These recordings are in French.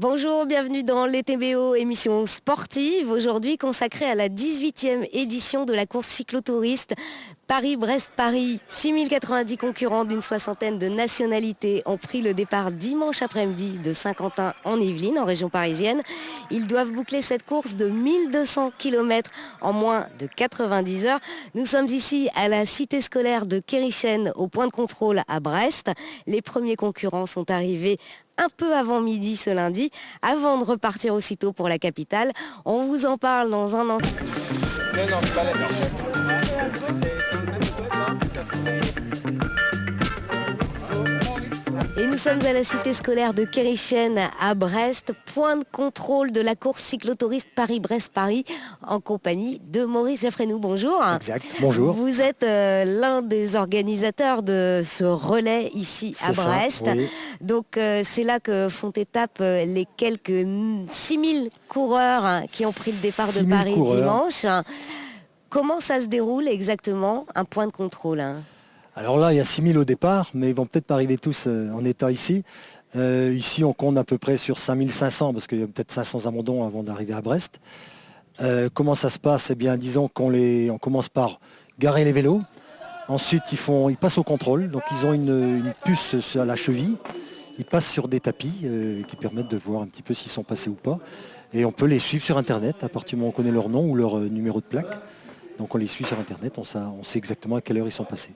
Bonjour, bienvenue dans les TBO, émission sportive, aujourd'hui consacrée à la 18e édition de la course cyclotouriste Paris-Brest-Paris. 6090 concurrents d'une soixantaine de nationalités ont pris le départ dimanche après-midi de Saint-Quentin en Yvelines, en région parisienne. Ils doivent boucler cette course de 1200 km en moins de 90 heures. Nous sommes ici à la cité scolaire de Kérichen, au point de contrôle à Brest. Les premiers concurrents sont arrivés un peu avant midi ce lundi, avant de repartir aussitôt pour la capitale. On vous en parle dans un an. Et nous sommes à la cité scolaire de Kérichen à Brest, point de contrôle de la course cyclotouriste Paris-Brest-Paris, en compagnie de Maurice Jaffrenou. Bonjour. Exact, bonjour. Vous êtes l'un des organisateurs de ce relais ici à Brest. Ça, oui. Donc c'est là que font étape les quelques 6000 coureurs qui ont pris le départ de Paris dimanche. Comment ça se déroule exactement, un point de contrôle? Alors là, il y a 6000 au départ, mais ils vont peut-être pas arriver tous en état ici. Ici, on compte à peu près sur 5500, parce qu'il y a peut-être 500 abandons avant d'arriver à Brest. Comment ça se passe? Eh bien, disons on commence par garer les vélos. Ensuite, ils passent au contrôle. Donc, ils ont une puce à la cheville. Ils passent sur des tapis qui permettent de voir un petit peu s'ils sont passés ou pas. Et on peut les suivre sur Internet, à partir du moment où on connaît leur nom ou leur numéro de plaque. Donc, on les suit sur Internet, on sait exactement à quelle heure ils sont passés.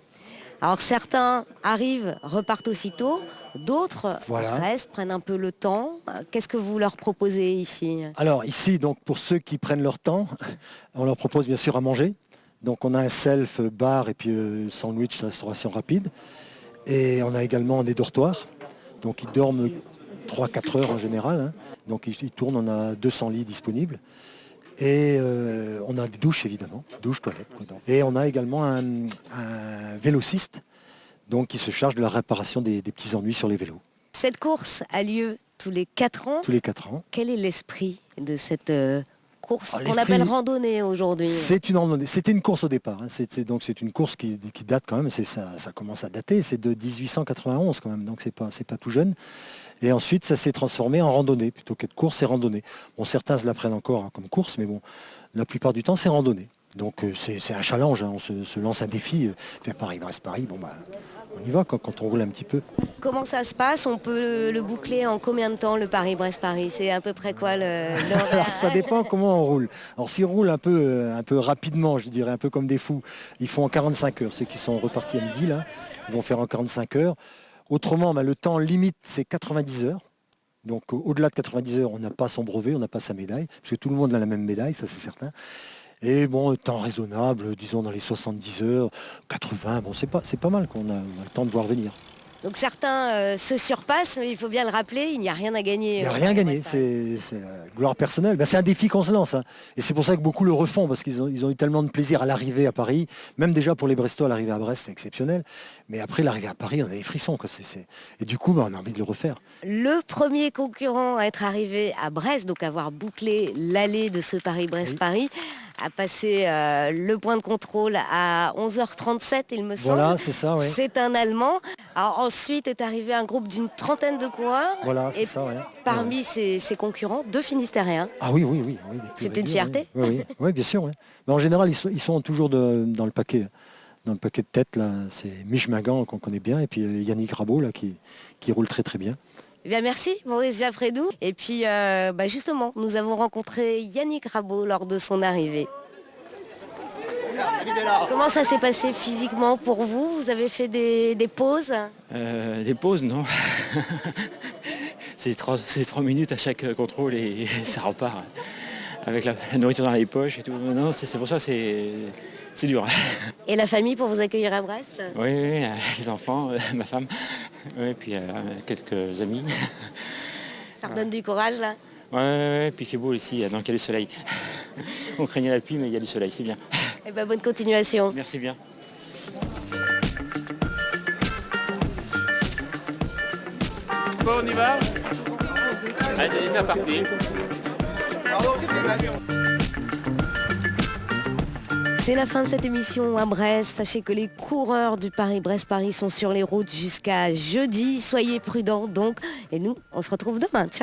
Alors certains arrivent, repartent aussitôt, d'autres restent, prennent un peu le temps. Qu'est-ce que vous leur proposez ici? Alors ici, donc, pour ceux qui prennent leur temps, on leur propose bien sûr à manger. Donc on a un self bar et puis sandwich, restauration rapide. Et on a également des dortoirs. Donc ils dorment 3-4 heures en général. Donc ils tournent, on a 200 lits disponibles. Et on a des douches évidemment, douches, toilettes. Et on a également un vélociste qui se charge de la réparation des petits ennuis sur les vélos. Cette course a lieu tous les 4 ans. Tous les 4 ans. Quel est l'esprit de cette course qu'on appelle randonnée aujourd'hui? C'est une randonnée. C'était une course au départ. C'est une course qui date quand même. Ça commence à dater. C'est de 1891 quand même. Donc c'est pas tout jeune. Et ensuite, ça s'est transformé en randonnée, plutôt qu'être course et randonnée. Bon, certains se la prennent encore comme course, mais bon, la plupart du temps, c'est randonnée. Donc c'est un challenge, on se lance un défi. Faire Paris-Brest-Paris, on y va quand on roule un petit peu. Comment ça se passe? On peut le boucler en combien de temps, le Paris-Brest-Paris? C'est à peu près quoi Alors, ça dépend comment on roule. Alors si on roule un peu rapidement, je dirais, un peu comme des fous, ils font en 45 heures. Ceux qui sont repartis à midi, là, ils vont faire en 45 heures. Autrement, le temps limite, c'est 90 heures. Donc au-delà de 90 heures, on n'a pas son brevet, on n'a pas sa médaille, parce que tout le monde a la même médaille, ça c'est certain. Et bon, temps raisonnable, disons dans les 70 heures, 80, c'est pas mal qu'on a le temps de voir venir. Donc certains se surpassent, mais il faut bien le rappeler, il n'y a rien à gagner. Il n'y a rien à gagner, c'est la gloire personnelle. C'est un défi qu'on se lance. Et c'est pour ça que beaucoup le refont, parce qu'ils ont eu tellement de plaisir à l'arrivée à Paris. Même déjà pour les Brestois, l'arrivée à Brest, c'est exceptionnel. Mais après, l'arrivée à Paris, on a des frissons. Et du coup, on a envie de le refaire. Le premier concurrent à être arrivé à Brest, donc avoir bouclé l'allée de ce Paris-Brest-Paris, a passé le point de contrôle à 11h37, il me semble. Voilà, c'est ça, oui. C'est un Allemand. Alors, ensuite est arrivé un groupe d'une trentaine de coureurs. Voilà, c'est ça, oui. Parmi ses concurrents, 2 Finistériens. Ah oui. C'est une fierté. Oui, bien sûr. Oui. Mais en général, ils sont toujours dans le paquet. Dans le paquet de tête, là, c'est Mich Magan qu'on connaît bien, et puis Yannick Rabot, là, qui roule très très bien. Eh bien, merci Maurice Jaffrenou. Et puis justement, nous avons rencontré Yannick Rabot lors de son arrivée. Comment ça s'est passé physiquement pour vous? Vous avez fait des pauses? Des pauses, non. c'est 3 minutes à chaque contrôle et ça repart. Avec la nourriture dans les poches et tout. Non, c'est pour ça c'est dur. Et la famille pour vous accueillir à Brest? Oui, les enfants, ma femme, et puis quelques amis. Ça redonne du courage là? Ouais, puis il fait beau ici, donc il y a du soleil. On craignait la pluie, mais il y a du soleil, c'est bien. Eh bien, bonne continuation. Merci bien. Bon, on y va? Allez, c'est parti. C'est la fin de cette émission à Brest. Sachez que les coureurs du Paris-Brest-Paris sont sur les routes jusqu'à jeudi. Soyez prudents donc. Et nous, on se retrouve demain. Ciao.